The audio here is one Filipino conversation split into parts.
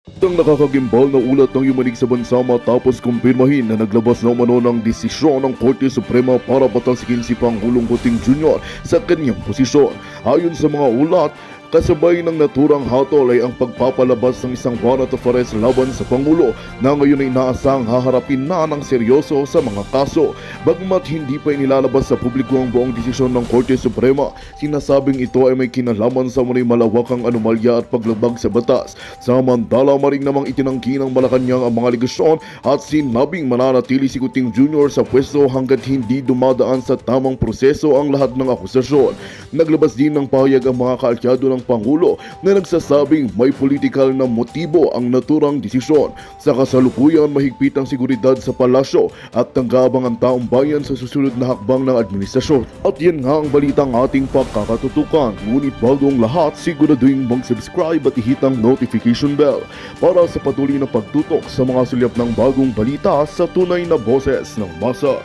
Ang nakakagimbal na ulat ng yumanig sa bansa matapos kumpirmahin na naglabas na umano ng desisyon ng Korte Suprema para batalsikin si Pangulong Kuting Jr. sa kanyang posisyon. Ayon sa mga ulat, kasabay ng naturang hatol ay ang pagpapalabas ng isang warrant of arrest laban sa Pangulo na ngayon ay inaasang haharapin na ng seryoso sa mga kaso. Bagmat hindi pa inilalabas sa publiko ang buong desisyon ng Korte Suprema, sinasabing ito ay may kinalaman sa munay malawakang anomalya at paglabag sa batas. Samantala, maring namang itinanggi ng Malacanang ang mga aligasyon at sinabing mananatili si Kuting Jr. sa pwesto hanggat hindi dumadaan sa tamang proseso ang lahat ng akusasyon. Naglabas din ng pahayag ang mga kaalyado ng Pangulo na nagsasabing may politikal na motibo ang naturang desisyon. Sa kasalukuyan, mahigpit ang seguridad sa palasyo at tanggabang ang taong bayan sa susunod na hakbang ng administrasyon. At yan nga ang balitang ating pagkakatutukan. Ngunit bago ang lahat, siguraduhin mag-subscribe at ihit ang notification bell para sa patuloy na pagtutok sa mga sulyap ng bagong balita sa tunay na boses ng masa.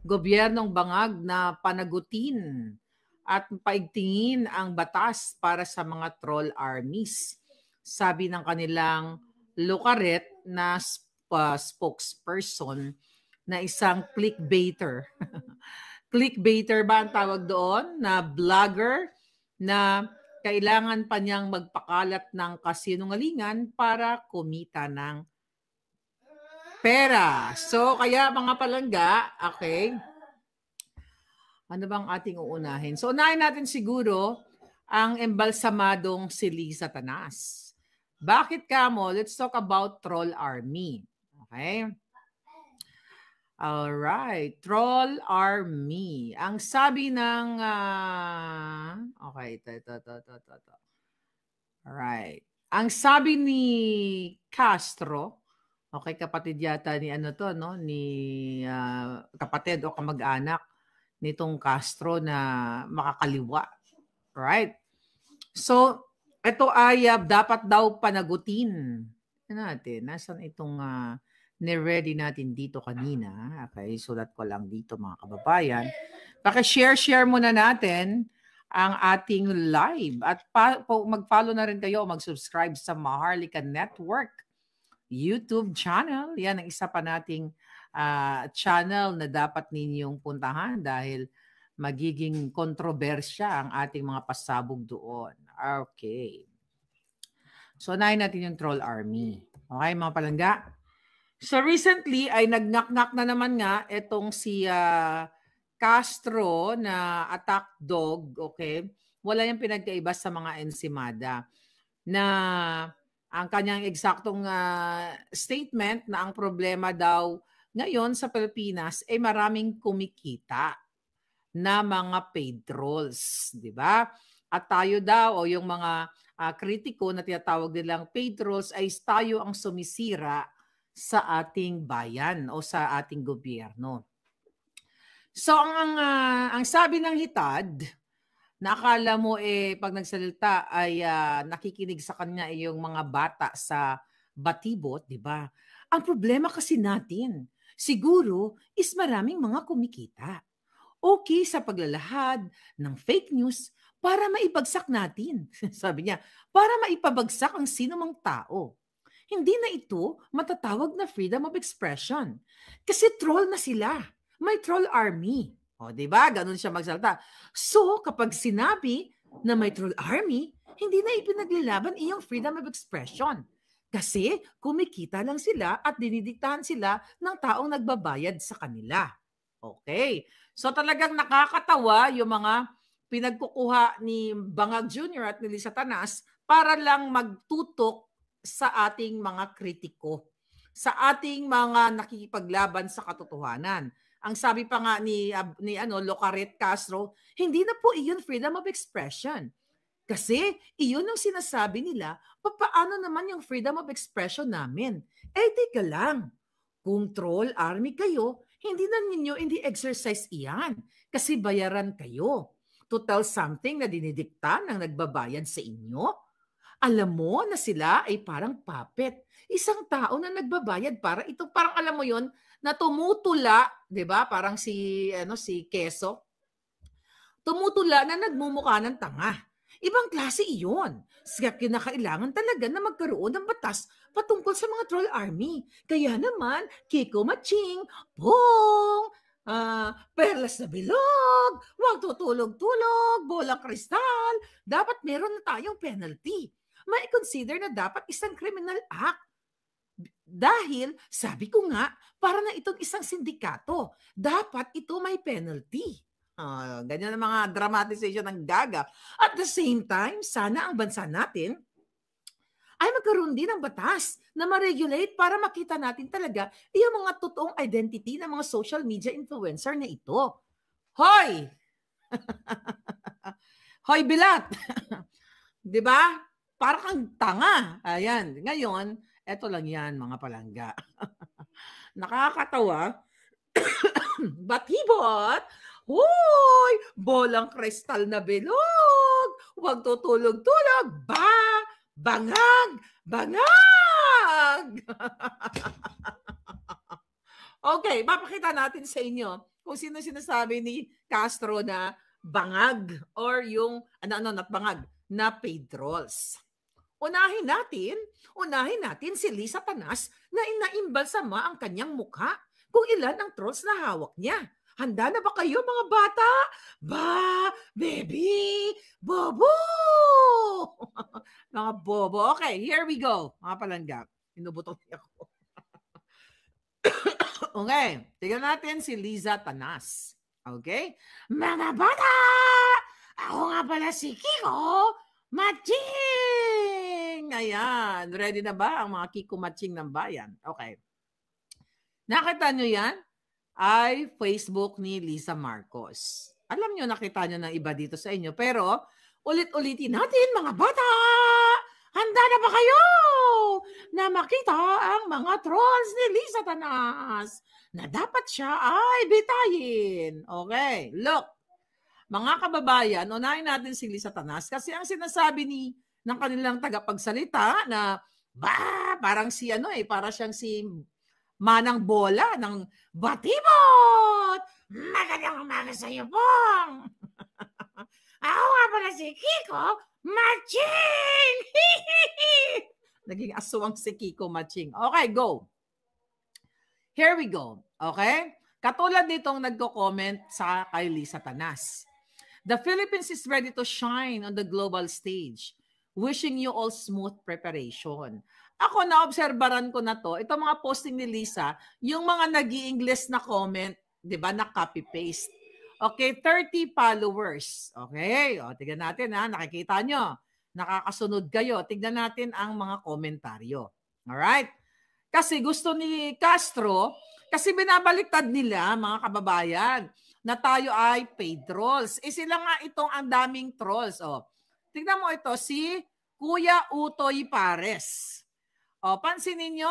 Gobyernong bangag na panagutin at paigtingin ang batas para sa mga troll armies. Sabi ng kanilang Lucaret na spokesperson na isang clickbaiter. Clickbaiter ba ang tawag doon? Na vlogger na kailangan pa niyang magpakalat ng kasinungalingan para kumita ng pera. So, kaya mga palangga, okay, ano bang ating uunahin? So, unahin natin siguro ang embalsamadong si Liza Tanas. Bakit kamo? Let's talk about Troll Army. Okay? Alright. Troll Army. Ang sabi ng... okay, ito. Alright. Ang sabi ni Castro, okay, kapatid yata ni ni kapatid o kamag-anak nitong Castro na makakaliwa. Right? So, ito ay dapat daw panagutin. Natin, nasan itong ni-ready natin dito kanina. Okay, sulat ko lang dito mga kababayan. Paki-share muna natin ang ating live at mag-follow na rin kayo, mag-subscribe sa Maharlika Network YouTube channel. Yan ang isa pa nating channel na dapat ninyong puntahan dahil magiging kontrobersya ang ating mga pasabog doon. Okay. So, unahin natin yung Troll Army. Okay, mga palangga? So, recently ay nag-knock-knock na naman nga itong si Castro na attack dog. Okay? Wala yung pinagkaiba sa mga ensimada na ang kanyang eksaktong statement na ang problema daw ngayon sa Pilipinas ay maraming kumikita na mga paid trolls, di ba? At tayo daw o yung mga kritiko na tinatawag nilang paid trolls ay tayo ang sumisira sa ating bayan o sa ating gobyerno. So ang sabi ng hitad, nakala mo pag nagsalita ay nakikinig sa kanya yung mga bata sa batibot, di ba? Ang problema kasi natin, siguro, is maraming mga kumikita. Okay sa paglalahad ng fake news para maibagsak natin. Sabi niya, para maipabagsak ang sinumang tao. Hindi na ito matatawag na freedom of expression. Kasi troll na sila. May troll army. O, di ba? Ganun siya magsalita. So, kapag sinabi na may troll army, hindi na ipinaglalaban iyong freedom of expression. Kasi kumikita lang sila at dinidiktahan sila ng taong nagbabayad sa kanila. Okay. So, talagang nakakatawa yung mga pinagkukuha ni Bangag Jr. at ni Liza Tanas para lang magtutok sa ating mga kritiko, sa ating mga nakikipaglaban sa katotohanan. Ang sabi pa nga ni Lucaret Castro, hindi na po iyon freedom of expression. Kasi iyon ang sinasabi nila, paano naman yung freedom of expression namin? Teka lang, kung troll army kayo, hindi na ninyo hindi exercise iyan kasi bayaran kayo to tell something na dinidikta ng nagbabayad sa inyo. Alam mo na sila ay parang puppet. isang tao na nagbabayad para ito, parang alam mo yon, na tumutula, 'di ba? Parang si Keso, tumutula na nagmumukha ng tanga. Ibang klase iyon. Kaya kinakailangan talaga na magkaroon ng batas patungkol sa mga troll army. Kaya naman, Kiko Maching, Pong, perlas na bilog, huwag tutulog-tulog, bolang kristal, dapat meron na tayong penalty. May consider na dapat isang criminal act. Dahil, sabi ko nga, para na itong isang sindikato, dapat ito may penalty. Ganyan ang mga dramatization ng Gaga. At the same time, sana ang bansa natin ay magkaroon din ng batas na ma-regulate para makita natin talaga yung mga totoong identity ng mga social media influencer na ito. Hoy! Hoy, Bilat! Di ba? Para kang tanga. Ayan. Ngayon, eto lang yan, mga palangga. Nakakatawa. Batibot! Hoy! Bolang kristal na bilog! Huwag tutulog-tulog! Bangag! Bangag! Okay, papakita natin sa inyo kung sino sinasabi ni Castro na bangag or yung, not bangag, na paid trolls. Unahin natin si Lisa Tanas na inaimbalsama ang kanyang mukha kung ilan ang trolls na hawak niya. Handa na ba kayo mga bata? Baby, bobo! Mga bobo. Okay, here we go. Mga palangga. Inubutong niya ako. Okay, tignan natin si Liza Tanas. Okay? Mga bata! Ako nga pala si Kiko Maching! Ayan. Ready na ba ang mga Kiko Maching ng bayan? Okay. Nakita nyo yan? Ay Facebook ni Lisa Marcos. Alam nyo, nakita nyo ng iba dito sa inyo. Pero, ulit-ulitin natin, mga bata! Handa na ba kayo na makita ang mga trolls ni Lisa Tanas na dapat siya ay bitayin? Okay, look. Mga kababayan, unahin natin si Lisa Tanas kasi ang sinasabi ng kanilang tagapagsalita na parang para siyang si Manang Bola ng Batibot! Magandang umaga sa iyo, Pong! Ako nga pala si Kiko Maching! Naging aswang si Kiko Maching. Okay, go. Here we go. Okay? Katulad nitong nagko-comment sa kay Lisa Tanas. The Philippines is ready to shine on the global stage. Wishing you all smooth preparation. Ako, naobserbaran ko na to. Ito mga posting ni Lisa, yung mga nag-i-English na comment, di ba, na copy-paste. Okay, 30 followers. Okay, o, tignan natin ha, nakikita nyo. Nakakasunod kayo. Tignan natin ang mga komentaryo. Alright? Kasi gusto ni Castro, kasi binabaliktad nila, mga kababayan, na tayo ay paid trolls. Sila nga itong ang daming trolls. O, tignan mo ito, si Kuya Utoy Pares. O, pansinin nyo,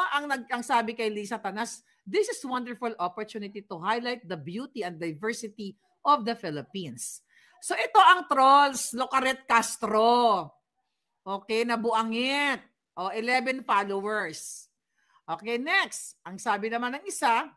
ang sabi kay Lisa Tanas, this is wonderful opportunity to highlight the beauty and diversity of the Philippines. So ito ang trolls, Locaret Castro. Okay, nabuangit. O, 11 followers. Okay, next. Ang sabi naman ng isa,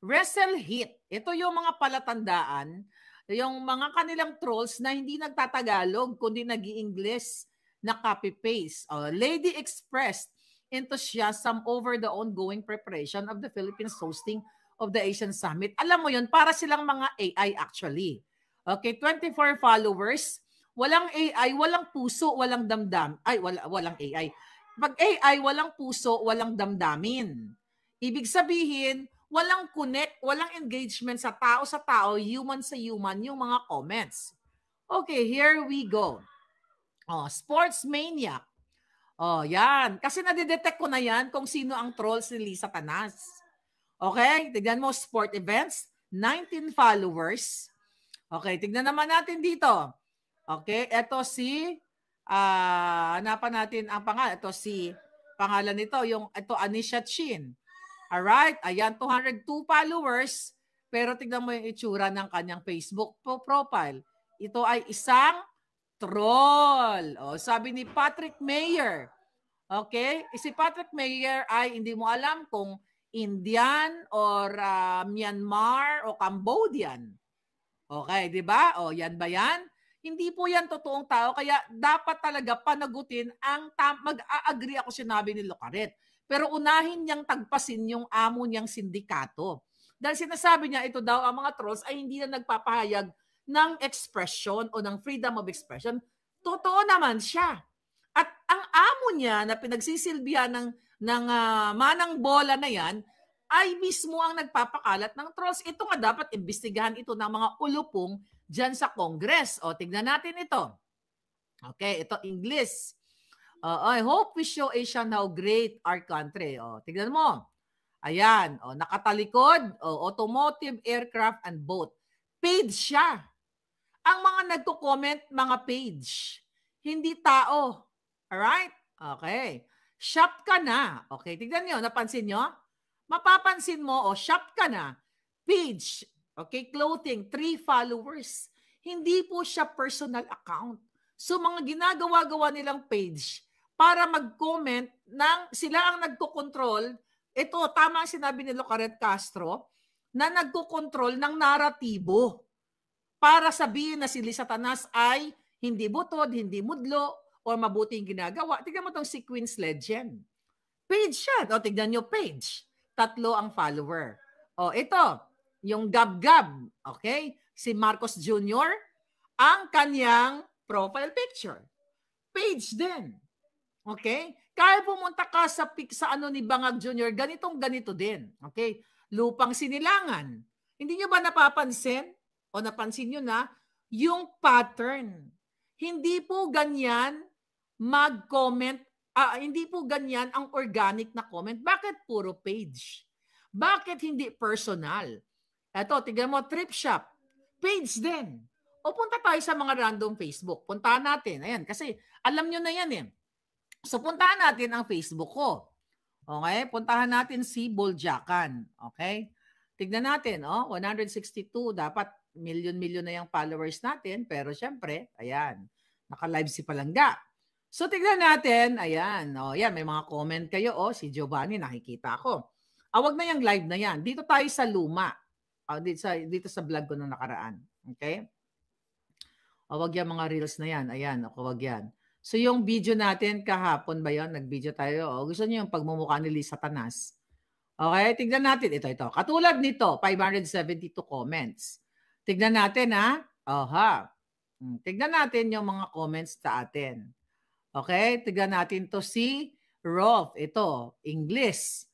Wrestle Hit. Ito yung mga palatandaan, yung mga kanilang trolls na hindi nagtatagalog, kundi nag-i-English na copy-paste. Lady expressed enthusiasm over the ongoing preparation of the Philippines hosting of the Asian Summit. Alam mo yun, para silang mga AI actually. Okay, 24 followers. Walang AI, walang puso, walang damdam. Ay, walang AI. Pag AI, walang puso, walang damdamin. Ibig sabihin, walang connect, walang engagement sa tao, human sa human, yung mga comments. Okay, here we go. Sports Maniac. Yan. Kasi nadidetect ko na yan kung sino ang trolls ni Lisa Tanas. Okay, tignan mo, sport events, 19 followers. Okay, tignan naman natin dito. Okay, ito hanapan natin ang pangalan. Ito pangalan nito, ito Anisha Chin. Alright, ayan, 202 followers. Pero tignan mo yung itsura ng kanyang Facebook profile. Ito ay isang troll. Sabi ni Patrick Mayer. Okay? Si Patrick Meyer ay hindi mo alam kung Indian or Myanmar o Cambodian. Okay, di ba? O, yan ba yan? Hindi po yan totoong tao, kaya dapat talaga panagutin ang mag-a-agree ako sinabi ni Locaret. Pero unahin niyang tagpasin yung amo niyang sindikato. Dahil sinasabi niya ito daw ang mga trolls ay hindi na nagpapahayag ng expression o ng freedom of expression. Totoo naman siya. At ang amo niya na pinagsisilbihan ng manang bola na yan, ay mismo ang nagpapakalat ng trolls. Ito nga dapat imbestigahan ito ng mga ulupong dyan sa Congress. O, tignan natin ito. Okay, ito English. I hope we show Asian how great our country. O, tignan mo. Ayan, o, nakatalikod, o, automotive, aircraft, and boat. Page siya. Ang mga nagko-comment, mga page. Hindi tao. Alright? Okay. Shop ka na. Okay, tignan nyo. Napansin nyo? Mapapansin mo, shop ka na, page, okay, clothing, 3 followers. Hindi po siya personal account. So mga ginagawa-gawa nilang page para mag-comment ng sila ang nagko-control. Ito, tama ang sinabi ni Locaret Castro, na nagko-control ng naratibo para sabihin na si Lisa Tanas ay hindi butod, hindi mudlo, o mabuting ginagawa. Tignan mo itong si Queen's Legend. Page siya. O, tignan nyo, page. 3 ang follower. O, ito, yung Gab-Gab, okay? Si Marcos Jr., ang kanyang profile picture. Page din. Okay? Kaya pumunta ka sa ano ni Bangag Jr., ganito din. Okay? Lupang Sinilangan. Hindi nyo ba napapansin? O napansin nyo na, yung pattern. Hindi po ganyan mag-comment. Hindi po ganyan ang organic na comment. Bakit puro page? Bakit hindi personal? Ito, tignan mo, Trip Shop. Page din. O punta tayo sa mga random Facebook. Puntahan natin. Ayan, kasi alam nyo na yan eh. So puntahan natin ang Facebook ko. Okay? Puntahan natin si Boljakan. Okay? Tignan natin, 162. Dapat milyon-milyon na yung followers natin. Pero syempre, ayan, naka-live si Palangga. So, tignan natin. Ayan. Yan, may mga comment kayo. Si Giovanni, nakikita ko. Wag na yung live na yan. Dito tayo sa luma. Dito sa vlog ko na nakaraan. Okay? Wag yan mga reels na yan. Ayan, wag yan. So, yung video natin kahapon ba yan? Nag-video tayo. Gusto niyo yung pagmumukha ni Lisa Tanas? Okay, tignan natin. Ito. Katulad nito, 572 comments. Tignan natin, ha? Tignan natin yung mga comments sa atin. Okay, tignan natin to si Rolf. Ito, English.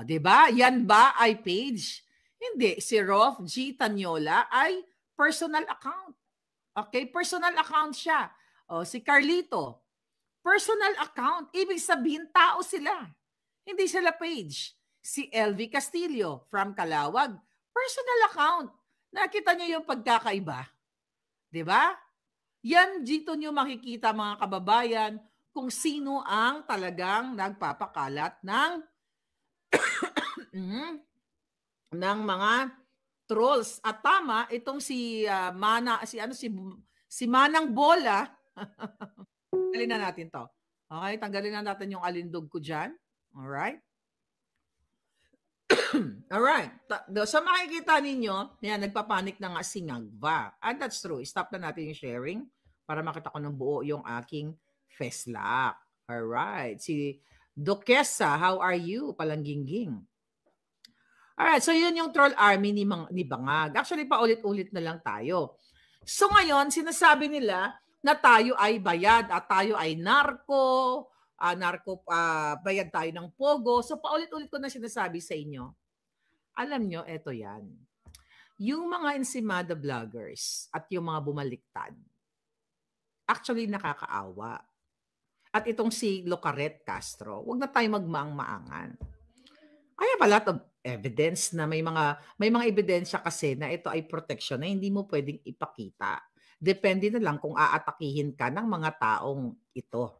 Di ba? Yan ba ay page? Hindi. Si Rolf G. Tanyola ay personal account. Okay, personal account siya. Si Carlito, personal account. Ibig sabihin, tao sila. Hindi sila page. Si LV Castillo from Calawag, personal account. Nakita niyo yung pagkakaiba? Di ba? Yan dito nyo makikita mga kababayan kung sino ang talagang nagpapakalat ng ng mga trolls. At tama itong si Manang Bola. Tanggalin na natin to. Okay, tanggalin na natin yung alindog ko diyan. All right? Alright. So makikita ninyo, yan, nagpapanik na nga si Ngagva. And that's true. Stop na natin yung sharing para makita ko ng buo yung aking Feslak. Alright. Si Duquesa, how are you? Palangginging. Alright. So yun yung troll army ni Bangag. Actually, paulit-ulit na lang tayo. So ngayon, sinasabi nila na tayo ay bayad at tayo ay narko, bayad tayo ng pogo. So paulit-ulit ko na sinasabi sa inyo. Alam nyo, eto yan. Yung mga Ensimada vloggers at yung mga bumaliktad, actually nakakaawa. At itong si Locaret Castro, wag na tayo magmaang-maangan. I have a lot of evidence na may mga ebidensya kasi na ito ay protection na hindi mo pwedeng ipakita. Depende na lang kung aatakihin ka ng mga taong ito.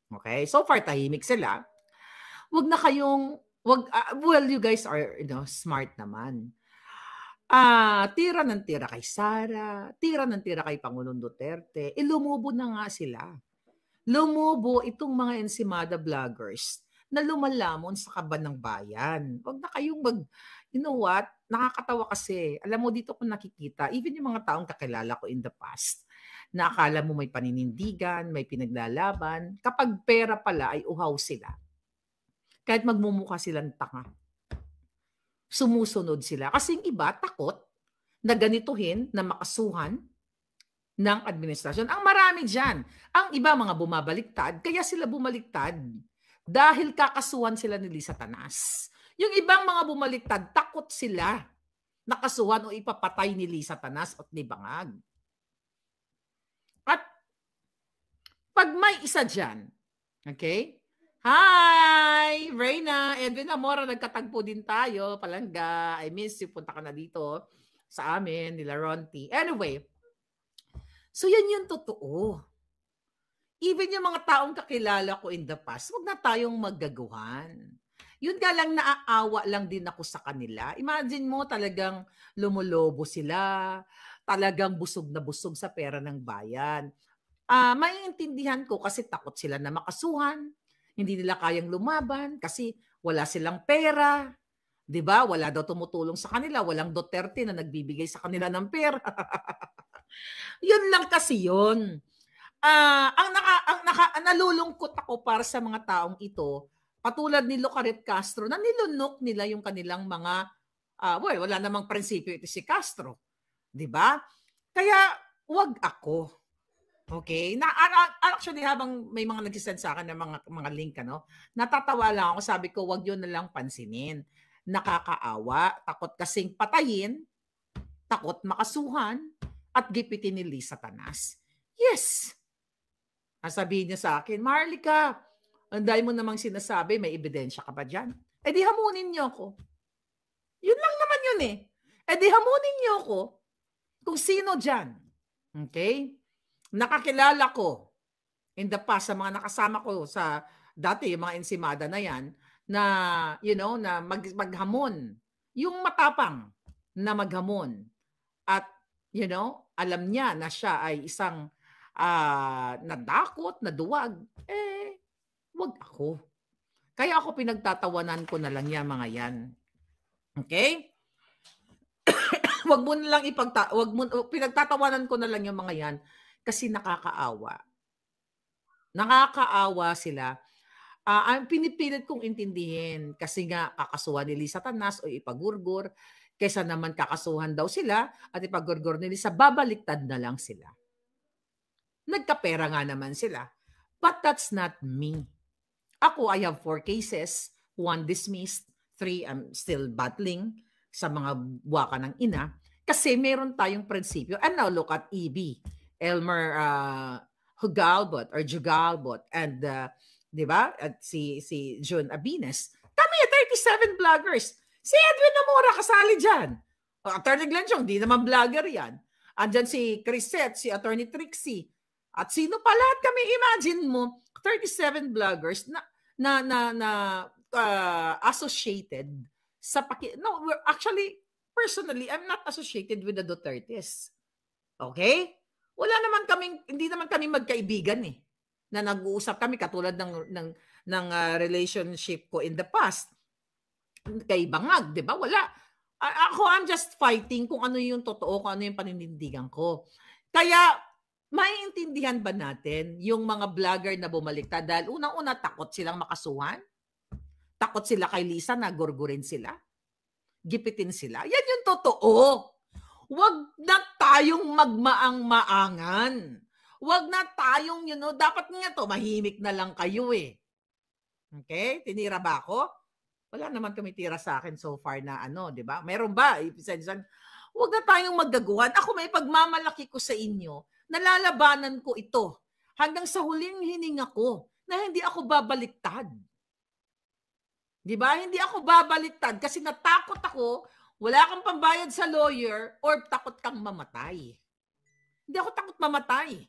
Okay? So far, tahimik sila. Wag na kayong, well, you guys are smart naman. Tira ng tira kay Sara, tira ng tira kay Pangulong Duterte. Lumubo na nga sila. Lumubo itong mga Ensimada vloggers na lumalamon sa kaban ng bayan. Huwag na kayong you know what? Nakakatawa kasi. Alam mo, dito ko nakikita, even yung mga taong kakilala ko in the past, na akala mo may paninindigan, may pinaglalaban, kapag pera pala ay uhaw sila. Kahit magmumukha silang tanga. Sumusunod sila. Kasi yung iba, takot na ganituhin, na makasuhan ng administrasyon. Ang marami dyan. Ang iba, mga bumabaliktad. Kaya sila bumaliktad. Dahil kakasuhan sila ni Lisa Tanas. Yung ibang mga bumaliktad, takot sila nakasuhan o ipapatay ni Lisa Tanas at ni Bangag. At pag may isa dyan, okay? Hi! Reyna, Edwin Amora, nagkatagpo din tayo. Palangga, I miss you. Punta ka na dito sa amin, nila Ronti. Anyway, so yan yung totoo. Even yung mga taong kakilala ko in the past, wag na tayong maggaguhan. Yun nga lang, naaawa lang din ako sa kanila. Imagine mo, talagang lumulobo sila, talagang busog na busog sa pera ng bayan. Maiintindihan ko kasi takot sila na makasuhan, hindi nila kayang lumaban kasi wala silang pera. 'Di ba? Wala daw tumutulong sa kanila, walang Duterte na nagbibigay sa kanila ng pera. Yun lang kasi yun. Nalulungkot ako para sa mga taong ito, patulad ni Lucaret Castro, na nilunok nila yung kanilang mga, wala namang prinsipyo ito si Castro. 'Di ba? Kaya wag ako. Okay? Actually, habang may mga nag-send sa akin ng mga link, natatawa lang ako. Sabi ko, wag yun na lang pansinin. Nakakaawa, takot kasing patayin, takot makasuhan, at gipitin ni Lisa Tanas. Yes! Sabihin niya sa akin, Marlica, ang dahil mo namang sinasabi, may ebidensya ka ba dyan? Eh di hamunin niyo ako. Yun lang naman yun eh. Eh di hamunin niyo ako kung sino dyan. Okay? Nakakilala ko in the past sa mga nakasama ko sa dati, yung mga Ensimada na yan, na, na maghamon. Yung matapang na maghamon. At, alam niya na siya ay isang nadakot, naduwag. Wag ako. Kaya ako pinagtatawanan ko na lang yan, mga yan. Okay? Wag mo na lang pinagtatawanan ko na lang yung mga yan kasi nakakaawa. Nakakaawa sila. Ang pinipilit kong intindihin kasi nga kakasuhan ni Lisa Tanas o ipagurgur, kaysa naman kakasuhan daw sila at ipagurgur ni Lisa, babaliktad na lang sila. Nagkapera nga naman sila. But that's not me. Ako, I have 4 cases, 1 dismissed, 3 I'm still battling sa mga buwaka ng ina kasi meron tayong prinsipyo. And now look at EB, Elmer Hugalbot or Jugalbot, and di ba? At si June Abines. Kami 37 vloggers. Si Edwin Amora kasali dyan. Attorney Glenn Chong, di naman vlogger yan. Andyan si Crisette, si Attorney Trixie. At sino pa lahat kami? Imagine mo, 37 vloggers na associated sa No, we're actually, personally, I'm not associated with the Dutertes. Okay? Hindi naman kami magkaibigan eh. Na nag-uusap kami katulad ng relationship ko in the past. Kay Bangag, 'di ba? Wala. I'm just fighting kung ano yung totoo, kung ano yung paninindigan ko. Kaya maiintindihan ba natin yung mga vlogger na bumaliktad dahil unang-una takot silang makasuhan? Takot sila kay Lisa na gurgurin sila? Gipitin sila? Yan yung totoo. Huwag na tayong magmaang-maangan. Huwag na tayong, dapat nga to, mahimik na lang kayo eh. Okay? Tinira ba ako? Wala naman tumitira sa akin so far na di ba? Meron ba? Huwag na tayong maggaguhan. Ako may pagmamalaki ko sa inyo. Nalalabanan ko ito hanggang sa huling hininga ko na hindi ako babaliktad. Di ba? Hindi ako babaliktad kasi natakot ako, wala kang pambayad sa lawyer or takot kang mamatay. Hindi ako takot mamatay.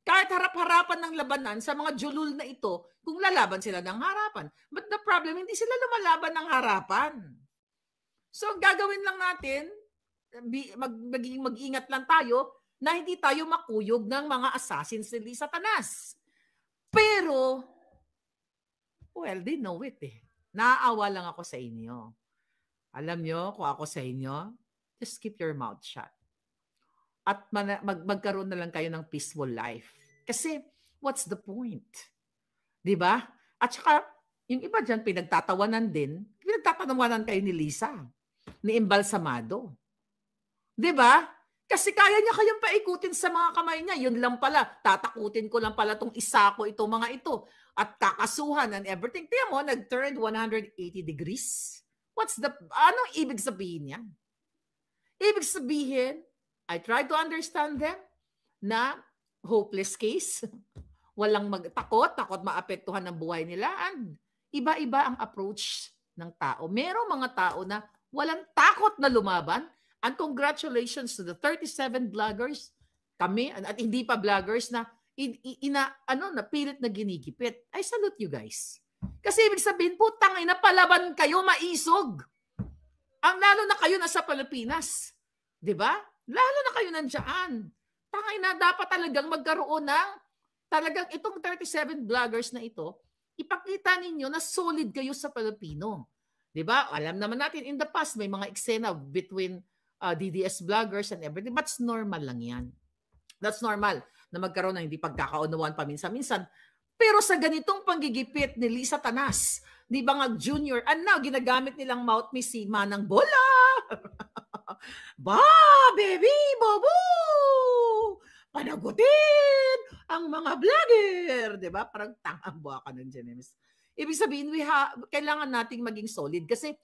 Kahit harap-harapan ng labanan sa mga julul na ito, kung lalaban sila ng harapan. But the problem, hindi sila lumalaban ng harapan. So, gagawin lang natin, mag-ingat lang tayo na hindi tayo makuyog ng mga assassins ni Lisa Tanas. Pero, well, they know it eh. Naaawa lang ako sa inyo. Alam nyo, kung ako sa inyo, just keep your mouth shut. At magkaroon na lang kayo ng peaceful life. Kasi, what's the point? Diba? At saka, yung iba dyan, pinagtatawanan kayo ni Lisa, ni Embalsamado. Diba? Kasi kaya niya kayong paikutin sa mga kamay niya. Yun lang pala, tatakutin ko lang pala itong isa ko, ito mga ito. At kakasuhan and everything. Tingnan mo, nag-turned 180 degrees. Anong ibig sabihin yan? Ibig sabihin, I try to understand them na hopeless case. Walang takot maapektuhan ng buhay nila. And iba-iba ang approach ng tao. Merong mga tao na walang takot na lumaban. And congratulations to the 37 vloggers. Kami, at hindi pa vloggers na pilit na ginigipit. I salute you guys. Kasi ibig sabihin po, tangay na palaban kayo, maisog. Ang lalo na kayo nasa Pilipinas. Diba? Lalo na kayo nandiyan. Tangay na dapat talagang magkaroon ng talagang itong 37 vloggers na ito, ipakita ninyo na solid kayo sa Pilipino. Diba? Alam naman natin in the past may mga eksena between DDS vloggers and everything. But normal lang yan. That's normal na magkaroon ng hindi pagkakaunawaan paminsan-minsan. Pero sa ganitong panggigipit ni Lisa Tanas, di ba nga junior, and now ginagamit nilang mouthpiece si Manang Bola. Ba, baby, bobo! Panagutin ang mga vlogger. Di ba? Parang tangang buha ka ng Genemis. Ibig sabihin, kailangan nating maging solid kasi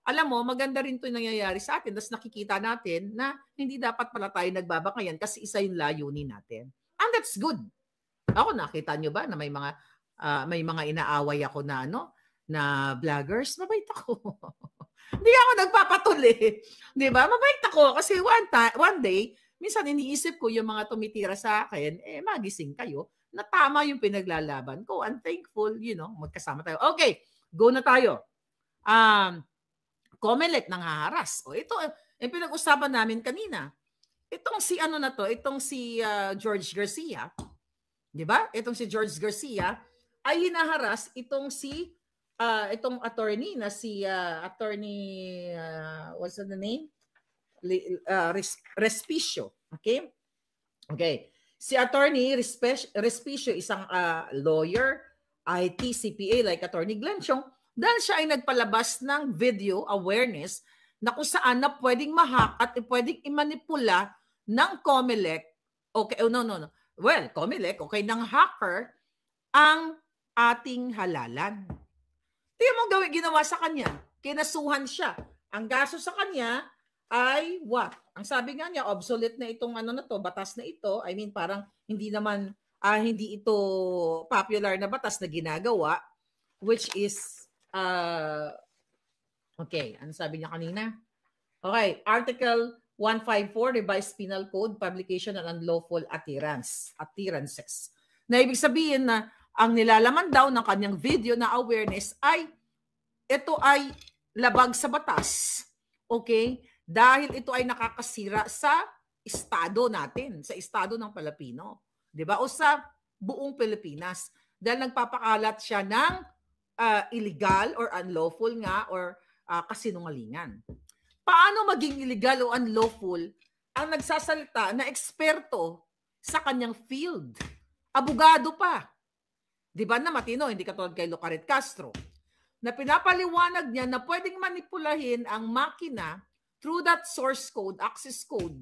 alam mo, maganda rin ito yung nangyayari sa atin. Tapos nakikita natin na hindi dapat pala tayo nagbabakayan kasi isa yung layunin natin. And that's good. Ako, nakita nyo ba na may mga inaaway ako na na vloggers? Mabait ako. Hindi ako nagpapatuli. Di ba? Mabait ako kasi one day, minsan iniisip ko yung mga tumitira sa akin, magising kayo na tama yung pinaglalaban ko. I'm thankful, magkasama tayo. Okay, go na tayo. Comelec nang haharas. O ito, yung pinag-usapan namin kanina. Itong si itong si George Garcia, di ba? Itong si George Garcia ay hinaharas itong itong attorney na si attorney, what's the name? Respicio. Okay? Okay. Si attorney Respicio, isang lawyer, IT, CPA like attorney Glenn Chong, dahil siya ay nagpalabas ng video awareness na kung saan na pwedeng ma-hack at pwedeng imanipula ng Comelec, okay, no. Well, Comelec, okay, ng hacker ang ating halalan. Tingnan mo ginawa sa kanya. Kinasuhan siya. Ang gasto sa kanya ay what? Ang sabi nga niya, obsolete na itong batas na ito. I mean, parang hindi naman, hindi ito popular na batas na ginagawa, which is, okay, ano sabi niya kanina? Okay, Article 154, Revised Penal Code, Publication and Unlawful Utterances. Na ibig sabihin na ang nilalaman daw ng kanyang video na awareness ay ito ay labag sa batas. Okay? Dahil ito ay nakakasira sa estado natin, sa estado ng Pilipino. 'Di ba? O sa buong Pilipinas. Dahil nagpapakalat siya ng illegal or unlawful nga or kasinungalingan. Paano maging illegal o unlawful ang nagsasalita na eksperto sa kanyang field? Abogado pa. 'Di ba na matino, hindi katulad kay Lucaret Castro, na pinapaliwanag niya na pwedeng manipulahin ang makina through that source code, access code,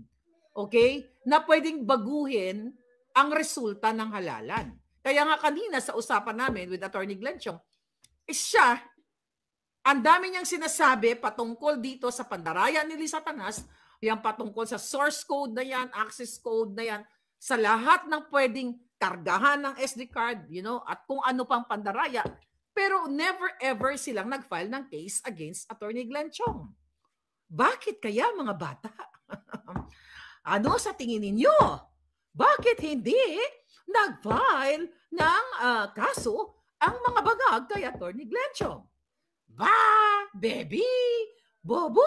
okay, na pwedeng baguhin ang resulta ng halalan. Kaya nga kanina sa usapan namin with Attorney Glenn Chong, siya, ang dami niyang sinasabi patungkol dito sa pandaraya ni Lisa Tanas, yung patungkol sa source code na yan, access code na yan, sa lahat ng pwedeng kargahan ng SD card, at kung ano pang pandaraya. Pero never ever silang nag-file ng case against Attorney Glenn Chong. Bakit kaya mga bata? Ano sa tingin ninyo? Bakit hindi nag-file ng kaso ang mga bangag kay Attorney Glenn Chong? Ba, baby, bobo,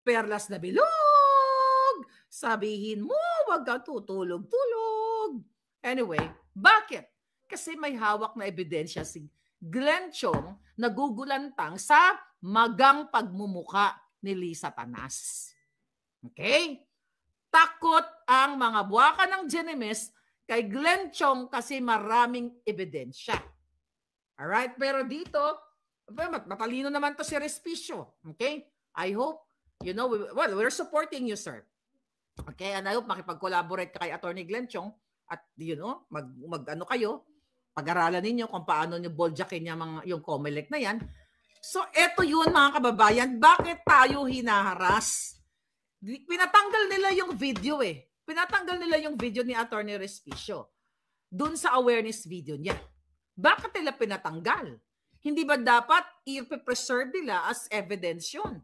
perlas na bilog, sabihin mo, wag kang tutulog-tulog. Anyway, bakit? Kasi may hawak na ebidensya si Glenn Chong nagugulantang sa magang pagmumuka ni Lisa Tanas. Okay? Takot ang mga buwaka ng Genemes kay Glenn Chong kasi maraming ebidensya. Alright? Pero dito, matalino naman to si Respicio. Okay? I hope, we're supporting you, sir. Okay? And I hope makipag-collaborate kay Attorney Glenn Chong at, mag-ano kayo, pag-aralan ninyo kung paano nyo boldyakin yung COMELEC na yan. So, eto yun mga kababayan. Bakit tayo hinaharas? Pinatanggal nila yung video Pinatanggal nila yung video ni Attorney Respicio dun sa awareness video niya. Bakit nila pinatanggal? Hindi ba dapat i-preserve nila as evidence yun?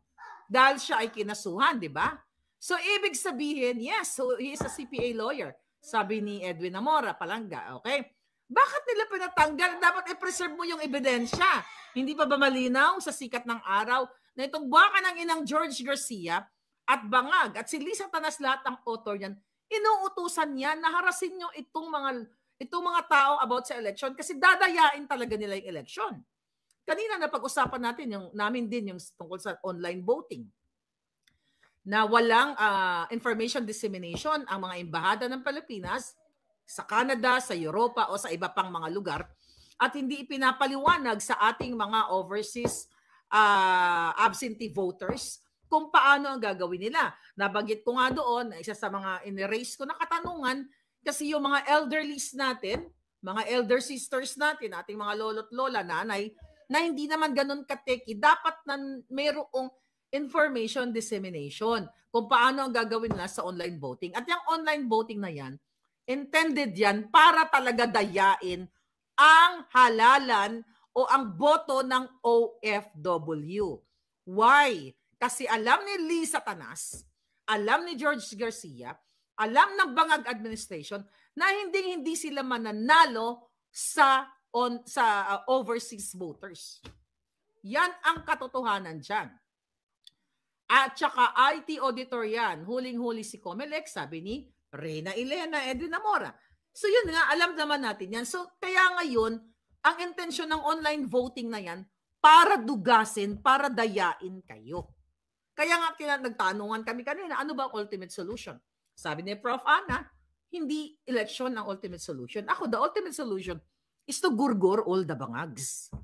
Dahil siya ay kinasuhan, di ba? So, ibig sabihin, yes, so he is a CPA lawyer. Sabi ni Edwin Amora, Palanga, okay? Bakit nila pinatanggal? Dapat i-preserve mo yung ebidensya. Hindi pa ba malinaw sa sikat ng araw na itong buwaka ng inang George Garcia at Bangag at si Lisa Tanas, lahat ng author niyan, inuutusan niya na harasin nyo itong mga tao about sa election kasi dadayain talaga nila yung election. Kanina na pag-usapan namin din yung tungkol sa online voting na walang information dissemination ang mga embahada ng Pilipinas sa Canada, sa Europa o sa iba pang mga lugar at hindi ipinapaliwanag sa ating mga overseas absentee voters kung paano ang gagawin nila. Nabanggit ko nga doon, isa sa mga in-erase ko na katanungan, kasi yung mga elderlies natin, mga elder sisters natin, ating mga lolo't lola, nanay, na hindi naman ganun kateki, dapat na mayroong information dissemination kung paano ang gagawin nila sa online voting. At yung online voting na yan, intended yan para talaga dayain ang halalan o ang boto ng OFW. Why? Kasi alam ni Lisa Tanas, alam ni George Garcia, alam ng Bangag administration na hindi sila mananalo sa overseas voters. Yan ang katotohanan dyan. At saka IT auditor yan, huling-huli si COMELEC, sabi ni Reyna Elena Edwin Amora. So yun nga, alam naman natin yan. So kaya ngayon, ang intensyon ng online voting na yan, para dugasin, para dayain kayo. Kaya nga nagtanungan kami kanina, ano ba ang ultimate solution? Sabi ni Prof. Ana, hindi election ang ultimate solution. Ako, the ultimate solution is to gurgur all the bangags.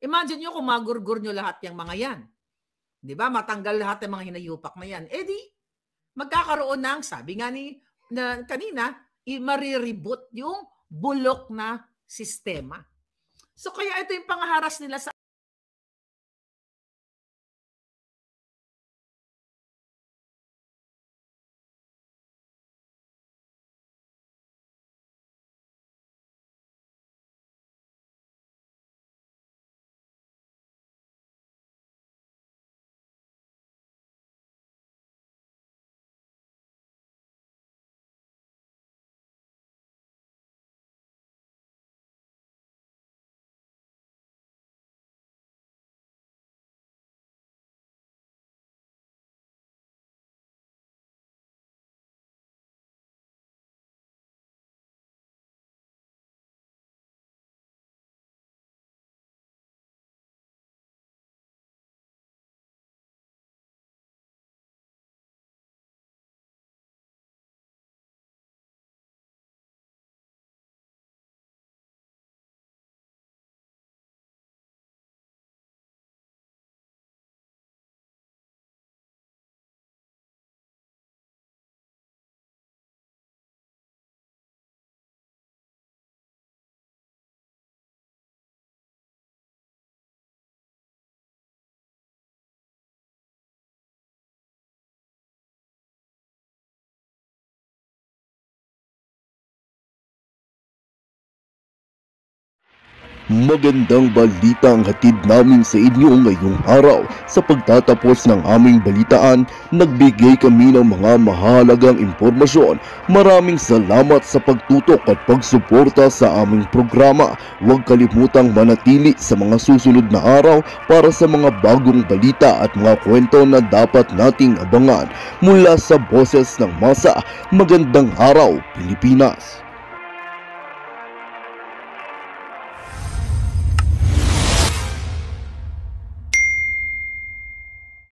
Imagine nyo kung magurgur nyo lahat yung mga yan. Di ba? Matanggal lahat ng mga hinayupak na yan. Eh di, magkakaroon ng, sabi nga kanina, marireboot yung bulok na sistema. So kaya ito yung pangaharas nila sa Magandang balita ang hatid namin sa inyo ngayong araw. Sa pagtatapos ng aming balitaan, nagbigay kami ng mga mahalagang impormasyon. Maraming salamat sa pagtutok at pagsuporta sa aming programa. Huwag kalimutang manatili sa mga susunod na araw para sa mga bagong balita at mga kwento na dapat nating abangan. Mula sa Boses ng Masa, magandang araw, Pilipinas!